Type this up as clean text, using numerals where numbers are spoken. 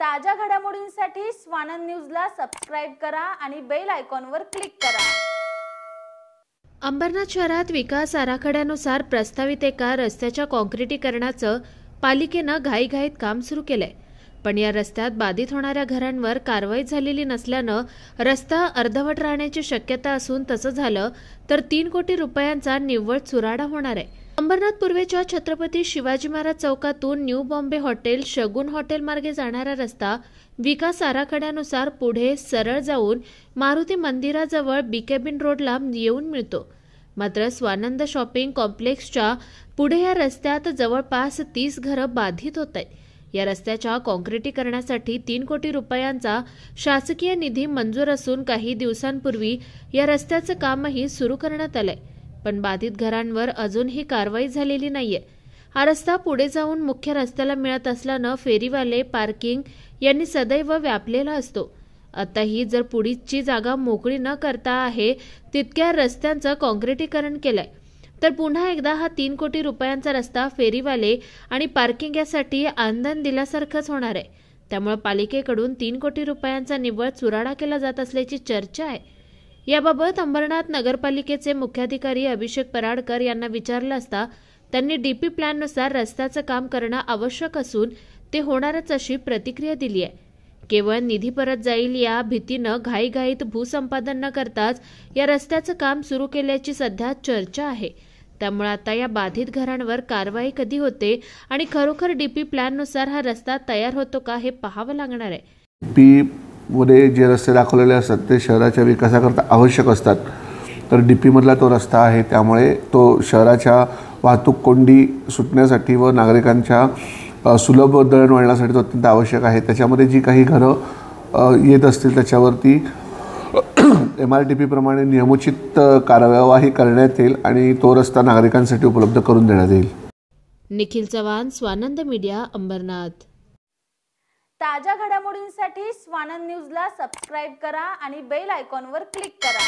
ताज्या घडामोडींसाठी स्वानंद न्यूजला सबस्क्राइब करा आणि बेल आयकॉनवर क्लिक करा। अंबरनाथ शहरात विकास आराखड्यानुसार प्रस्तावित एका रस्त्याच्या काँक्रिटीकरणाचं पालिकेनं घाईघाईत काम सुरू केलंय, पण या रस्त्यात बाधित होणाऱ्या घरांवर कारवाई झालेली नसल्यानं रस्ता अर्धवट राहण्याची शक्यता असून तसं झालं तर 3 कोटी रुपयांचा निव्वळ चुराडा होणार आहे। अंबरनाथ पूर्वेच्या छत्रपती शिवाजी महाराज चौकातून न्यू बॉम्बे हॉटेल शगुन हॉटेल मार्गे जाणारा रस्ता विकास आराखड्यानुसार पुढे सरळ जाऊन मारुती मंदिराजवळ बीकेबिन रोडला येऊन मिळतो। मात्र स्वानंद शॉपिंग कॉम्प्लेक्सच्या पुढे या रस्त्यात जवळपास 30 घरं बाधित होत आहेत। या रस्त्याच्या काँक्रिटीकरणासाठी 3 कोटी रुपयांचा शासकीय निधी मंजूर असून काही दिवसांपूर्वी या रस्त्याचं कामही सुरू करण्यात आलंय, पण बाधित घरांवर अजूनही कारवाई झालेली नाहीये। हा रस्ता पुढे जाऊन मुख्य रस्त्याला मिळत असल्यानं फेरीवाले पार्किंग यांनी सदैव व्यापलेला असतो। आताही जर पुढची जागा मोकळी न करता आहे तितक्या रस्त्यांचं काँक्रिटीकरण केलंय तर पुन्हा एकदा हा 3 कोटी रुपयांचा रस्ता फेरीवाले आणि पार्किंग यासाठी आंदण दिल्यासारखंच होणार आहे। त्यामुळे पालिकेकडून 3 कोटी रुपयांचा निव्वळ चुराडा केला जात असल्याची चर्चा आहे। याबाबत अंबरनाथ नगरपालिकेचे मुख्याधिकारी अभिषेक पराडकर यांना विचारलं असता त्यांनी डीपी प्लॅननुसार रस्त्याचं काम करणं आवश्यक असून ते होणारच अशी प्रतिक्रिया दिली आहे। केवळ निधी परत जाईल या भीतीनं घाईघाईत भूसंपादन न करताच या रस्त्याचं काम सुरू केल्याची सध्या चर्चा आहे। त्यामुळे आता या बाधित घरांवर कारवाई कधी होते आणि खरोखर डीपी प्लॅननुसार हा रस्ता तयार होतो का हे पाहावं लागणार आहे। डीपी मध्ये जे रस्ते दाखवलेले असतात ते शहराच्या विकासाकरता आवश्यक असतात, तर डीपी मधला तो रस्ता आहे त्यामुळे तो शहराच्या वाहतूक कोंडी सुटण्यासाठी व नागरिकांच्या सुलभ दळणवळणासाठी तो अत्यंत आवश्यक आहे। त्याच्यामध्ये जी काही घरं येत असतील त्याच्यावरती MRTP प्रमाणे नियमोचित कार्यवाही करण्यात येईल आणि तो रस्ता नागरिकांसाठी उपलब्ध करून देण्यात येईल। निखिल चव्हाण, स्वानंद मीडिया, अंबरनाथ। ताज्या घडामोडींसाठी स्वानंद न्यूजला सबस्क्राइब करा आणि बेल आयकॉनवर क्लिक करा।